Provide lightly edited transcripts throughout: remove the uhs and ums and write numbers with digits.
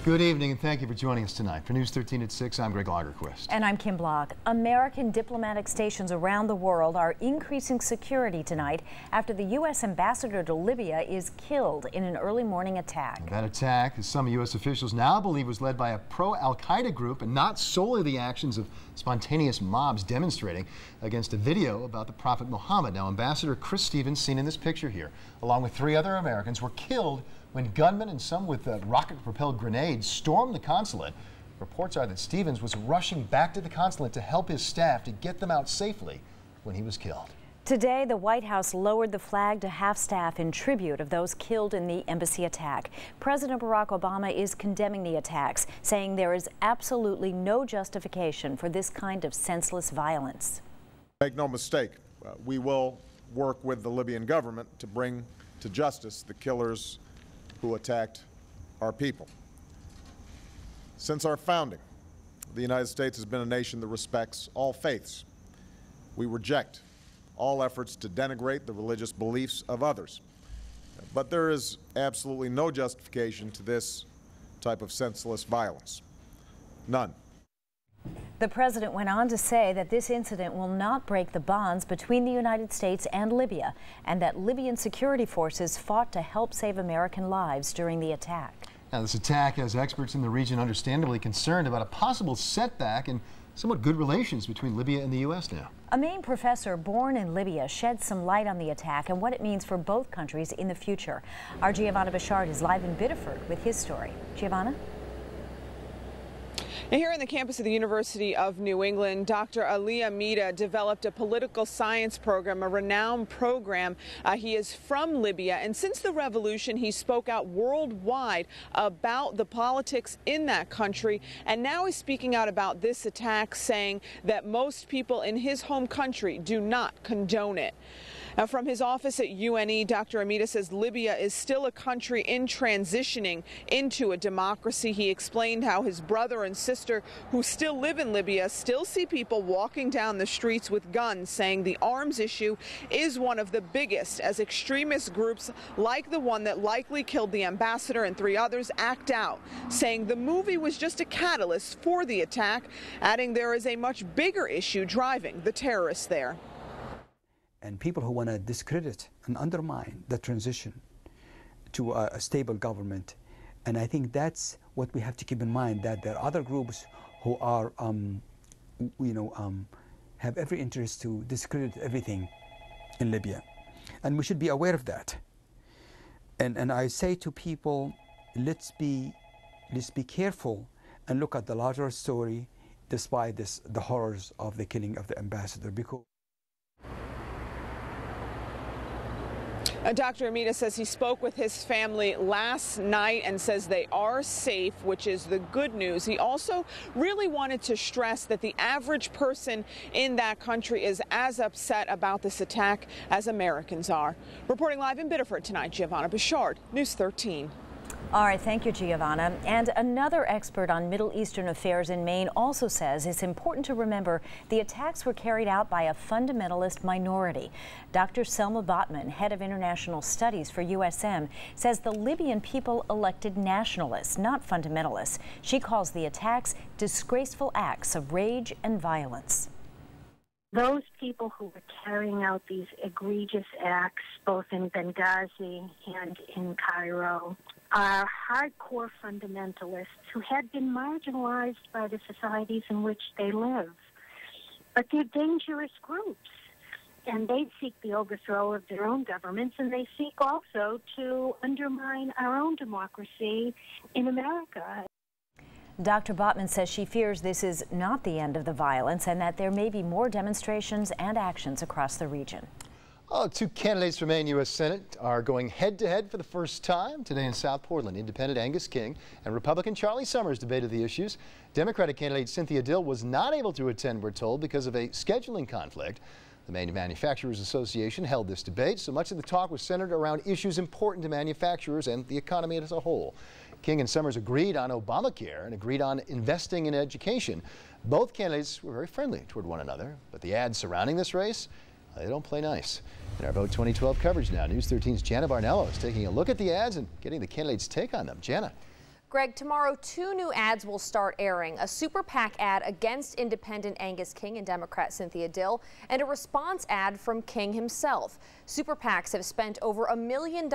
Good evening and thank you for joining us tonight. For News 13 at 6, I'm Greg Lagerquist. And I'm Kim Block. American diplomatic stations around the world are increasing security tonight after the U.S. ambassador to Libya is killed in an early morning attack. That attack, as some U.S. officials now believe, was led by a pro-Al-Qaeda group and not solely the actions of spontaneous mobs demonstrating against a video about the Prophet Muhammad. Now, Ambassador Chris Stevens, seen in this picture here, along with 3 other Americans, were killed when gunmen and some with rocket-propelled grenades stormed the consulate. Reports are that Stevens was rushing back to the consulate to help his staff to get them out safely when he was killed. Today, the White House lowered the flag to half-staff in tribute of those killed in the embassy attack. President Barack Obama is condemning the attacks, saying there is absolutely no justification for this kind of senseless violence. Make no mistake, we will work with the Libyan government to bring to justice the killers who attacked our people. Since our founding, the United States has been a nation that respects all faiths. We reject all efforts to denigrate the religious beliefs of others. But there is absolutely no justification to this type of senseless violence. None. The president went on to say that this incident will not break the bonds between the United States and Libya, and that Libyan security forces fought to help save American lives during the attack. Now, this attack has experts in the region understandably concerned about a possible setback in somewhat good relations between Libya and the U.S. now. A Maine professor born in Libya sheds some light on the attack and what it means for both countries in the future. Our Giovanna Bouchard is live in Biddeford with his story. Giovanna? Here on the campus of the University of New England, Dr. Ali Amida developed a political science program, a renowned program. He is from Libya, and since the revolution, he spoke out worldwide about the politics in that country, and now he's speaking out about this attack, saying that most people in his home country do not condone it. Now, from his office at UNE, Dr. Amida says Libya is still a country in transitioning into a democracy. He explained how his brother and sister who still live in Libya still see people walking down the streets with guns, saying the arms issue is one of the biggest as extremist groups like the one that likely killed the ambassador and 3 others act out, saying the movie was just a catalyst for the attack, adding there is a much bigger issue driving the terrorists there. And people who want to discredit and undermine the transition to a stable government. And I think that's what we have to keep in mind, that there are other groups who are, have every interest to discredit everything in Libya. And we should be aware of that. And I say to people, let's be careful and look at the larger story despite the horrors of the killing of the ambassador. Because Dr. Amida says he spoke with his family last night and says they are safe, which is the good news. He also really wanted to stress that the average person in that country is as upset about this attack as Americans are. Reporting live in Biddeford tonight, Giovanna Bouchard, News 13. All right, thank you, Giovanna. And another expert on Middle Eastern affairs in Maine also says it's important to remember the attacks were carried out by a fundamentalist minority. Dr. Selma Botman, head of international studies for USM, says the Libyan people elected nationalists, not fundamentalists. She calls the attacks disgraceful acts of rage and violence. Those people who were carrying out these egregious acts, both in Benghazi and in Cairo, are hardcore fundamentalists who had been marginalized by the societies in which they live. But they're dangerous groups, and they seek the overthrow of their own governments, and they seek also to undermine our own democracy in America. Dr. Botman says she fears this is not the end of the violence and that there may be more demonstrations and actions across the region. 2 candidates for Maine U.S. Senate are going head-to-head for the first time today in South Portland. Independent Angus King and Republican Charlie Summers debated the issues. Democratic candidate Cynthia Dill was not able to attend, we're told, because of a scheduling conflict. The Maine Manufacturers Association held this debate, so much of the talk was centered around issues important to manufacturers and the economy as a whole. King and Summers agreed on Obamacare and agreed on investing in education. Both candidates were very friendly toward one another, but the ads surrounding this race, they don't play nice. In our Vote 2012 coverage now, News 13's Jana Barnello is taking a look at the ads and getting the candidates' take on them. Jana. Greg, tomorrow 2 new ads will start airing. A Super PAC ad against independent Angus King and Democrat Cynthia Dill, and a response ad from King himself. Super PACs have spent over $1 million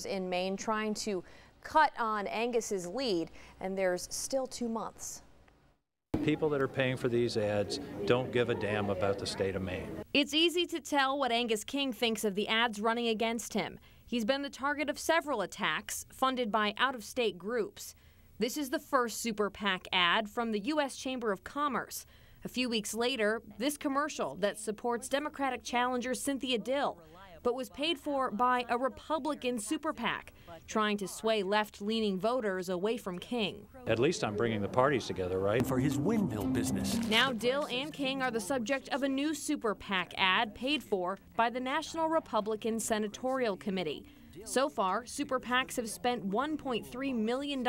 in Maine trying to cut on Angus's lead, and there's still 2 months. People that are paying for these ads don't give a damn about the state of Maine. It's easy to tell what Angus King thinks of the ads running against him. He's been the target of several attacks funded by out-of-state groups. This is the first Super PAC ad from the U.S. Chamber of Commerce. A few weeks later, this commercial that supports Democratic challenger Cynthia Dill, but was paid for by a Republican Super PAC, trying to sway left-leaning voters away from King. At least I'm bringing the parties together, right? For his windmill business. Now Dill and King are the subject of a new Super PAC ad paid for by the National Republican Senatorial Committee. So far, Super PACs have spent $1.3 million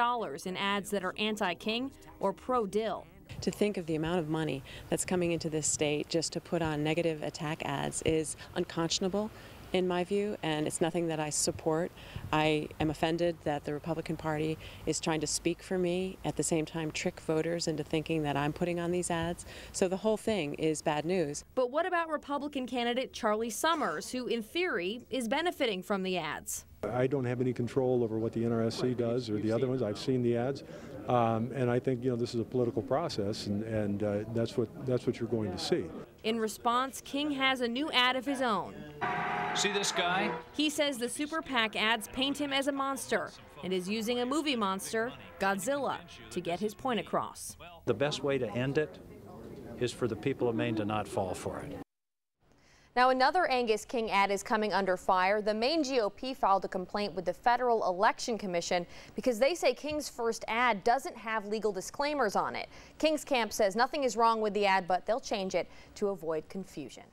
in ads that are anti-King or pro-Dill. To think of the amount of money that's coming into this state just to put on negative attack ads is unconscionable in my view, and it's nothing that I support. I am offended that the Republican Party is trying to speak for me, at the same time trick voters into thinking that I'm putting on these ads. So the whole thing is bad news. But what about Republican candidate Charlie Summers, who in theory is benefiting from the ads? I don't have any control over what the NRSC does or the other ones. I've seen the ads. And I think, this is a political process, and that's what you're going to see. In response, King has a new ad of his own. See this guy? He says the Super PAC ads paint him as a monster and is using a movie monster, Godzilla, to get his point across. The best way to end it is for the people of Maine to not fall for it. Now, another Angus King ad is coming under fire. The Maine GOP filed a complaint with the Federal Election Commission because they say King's first ad doesn't have legal disclaimers on it. King's camp says nothing is wrong with the ad, but they'll change it to avoid confusion.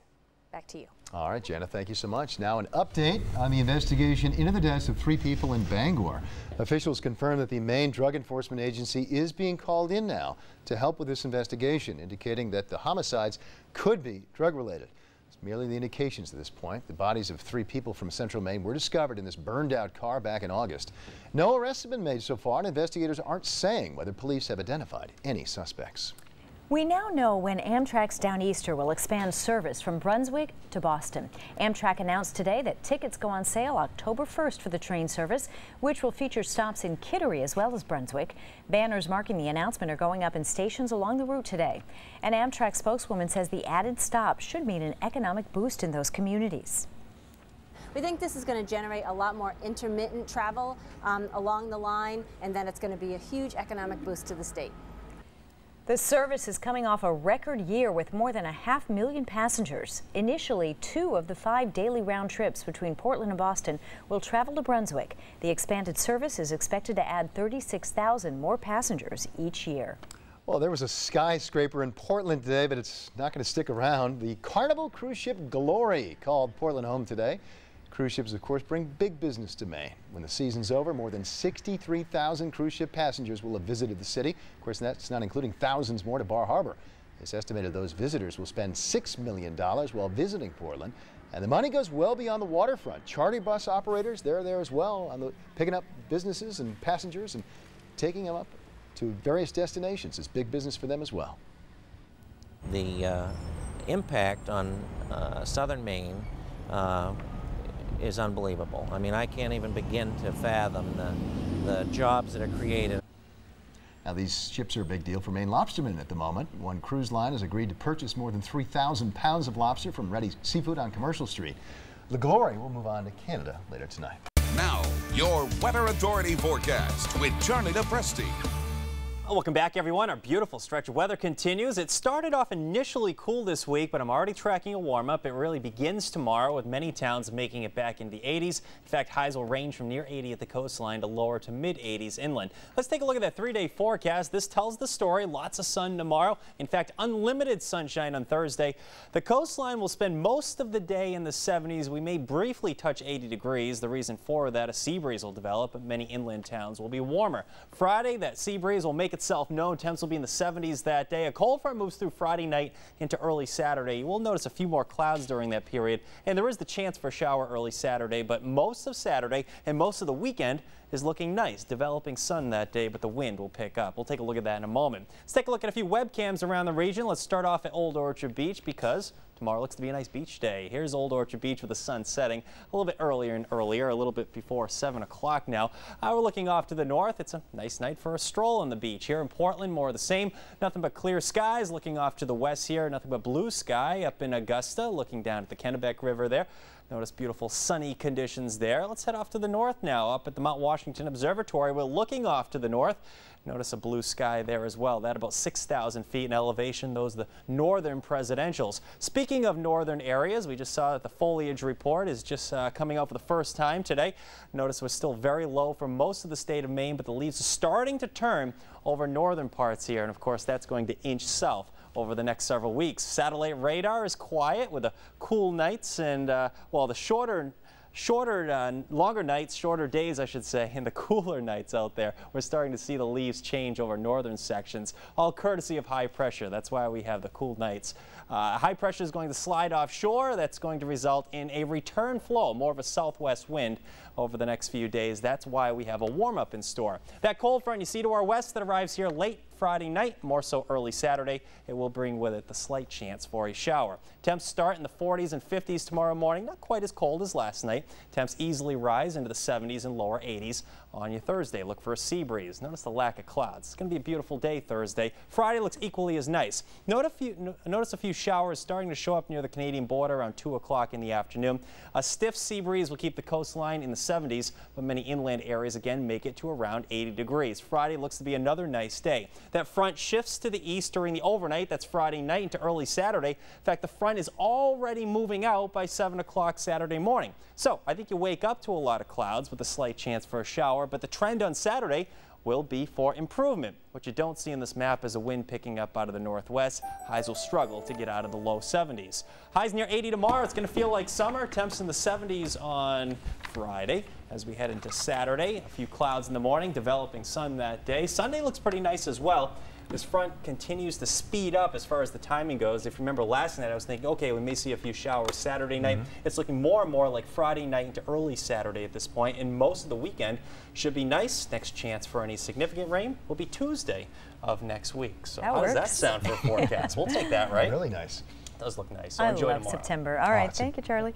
Back to you. All right, Jana, thank you so much. Now an update on the investigation into the deaths of 3 people in Bangor. Officials confirm that the Maine Drug Enforcement Agency is being called in now to help with this investigation, indicating that the homicides could be drug-related. It's merely the indications at this point. The bodies of 3 people from central Maine were discovered in this burned-out car back in August. No arrests have been made so far, and investigators aren't saying whether police have identified any suspects. We now know when Amtrak's Downeaster will expand service from Brunswick to Boston. Amtrak announced today that tickets go on sale October 1st for the train service, which will feature stops in Kittery as well as Brunswick. Banners marking the announcement are going up in stations along the route today. An Amtrak spokeswoman says the added stop should mean an economic boost in those communities. We think this is going to generate a lot more intermittent travel along the line, and then it's going to be a huge economic boost to the state. The service is coming off a record year with more than 500,000 passengers. Initially, 2 of the 5 daily round trips between Portland and Boston will travel to Brunswick. The expanded service is expected to add 36,000 more passengers each year. Well, there was a skyscraper in Portland today, but it's not going to stick around. The Carnival cruise ship Glory called Portland home today. Cruise ships, of course, bring big business to Maine. When the season's over, more than 63,000 cruise ship passengers will have visited the city. Of course, that's not including thousands more to Bar Harbor. It's estimated those visitors will spend $6 million while visiting Portland. And the money goes well beyond the waterfront. Charter bus operators, they're there as well, picking up businesses and passengers and taking them up to various destinations. It's big business for them as well. The impact on southern Maine is unbelievable. I mean, I can't even begin to fathom the jobs that are created. Now, these ships are a big deal for Maine lobstermen at the moment. One cruise line has agreed to purchase more than 3,000 pounds of lobster from Ready Seafood on Commercial Street. The Glory will move on to Canada later tonight. Now, your Weather Authority forecast with Charlie DePresti. Welcome back, everyone. Our beautiful stretch of weather continues. It started off initially cool this week, but I'm already tracking a warm-up. It really begins tomorrow with many towns making it back into the 80s. In fact, highs will range from near 80 at the coastline to lower to mid-80s inland. Let's take a look at that 3-day forecast. This tells the story. Lots of sun tomorrow. In fact, unlimited sunshine on Thursday. The coastline will spend most of the day in the 70s. We may briefly touch 80 degrees. The reason for that, a sea breeze will develop, but many inland towns will be warmer. Friday, that sea breeze will make itself known. Temps will be in the 70s that day. A cold front moves through Friday night into early Saturday. You will notice a few more clouds during that period, and there is the chance for a shower early Saturday, but most of Saturday and most of the weekend is looking nice. Developing sun that day, but the wind will pick up. We'll take a look at that in a moment. Let's take a look at a few webcams around the region. Let's start off at Old Orchard Beach because tomorrow looks to be a nice beach day. Here's Old Orchard Beach with the sun setting a little bit earlier and earlier, a little bit before 7 o'clock now. We're looking off to the north. It's a nice night for a stroll on the beach. Here in Portland, more of the same. Nothing but clear skies. Looking off to the west here, nothing but blue sky. Up in Augusta, looking down at the Kennebec River there. Notice beautiful sunny conditions there. Let's head off to the north now. Up at the Mount Washington Observatory, we're looking off to the north. Notice a blue sky there as well. That about 6,000 feet in elevation. Those are the northern presidentials. Speaking of northern areas, we just saw that the foliage report is just coming out for the first time today. Notice we're still very low for most of the state of Maine, but the leaves are starting to turn over northern parts here. And of course, that's going to inch south over the next several weeks. Satellite radar is quiet with the cool nights and, well, the longer nights, shorter days, I should say, and the cooler nights out there. We're starting to see the leaves change over northern sections, all courtesy of high pressure. That's why we have the cool nights. High pressure is going to slide offshore. That's going to result in a return flow, more of a southwest wind over the next few days. That's why we have a warm-up in store. That cold front you see to our west that arrives here late Friday night, more so early Saturday, it will bring with it the slight chance for a shower. Temps start in the 40s and 50s tomorrow morning, not quite as cold as last night. Temps easily rise into the 70s and lower 80s on your Thursday. Look for a sea breeze. Notice the lack of clouds. It's going to be a beautiful day Thursday. Friday looks equally as nice. Notice a few showers starting to show up near the Canadian border around 2 o'clock in the afternoon. A stiff sea breeze will keep the coastline in the 70s, but many inland areas again make it to around 80 degrees. Friday looks to be another nice day. That front shifts to the east during the overnight. That's Friday night into early Saturday. In fact, the front is already moving out by 7 o'clock Saturday morning. So I think you wake up to a lot of clouds with a slight chance for a shower, but the trend on Saturday will be for improvement. What you don't see in this map is a wind picking up out of the northwest. Highs will struggle to get out of the low 70s. Highs near 80 tomorrow. It's going to feel like summer. Temps in the 70s on Friday. As we head into Saturday, a few clouds in the morning, developing sun that day. Sunday looks pretty nice as well. This front continues to speed up as far as the timing goes. If you remember last night, I was thinking, okay, we may see a few showers Saturday night. It's looking more and more like Friday night into early Saturday at this point, and most of the weekend should be nice. Next chance for any significant rain will be Tuesday of next week. So how does that sound for a forecast? We'll take that, right? Really nice. It does look nice. So I enjoy love tomorrow. September. All right, thank you, Charlie.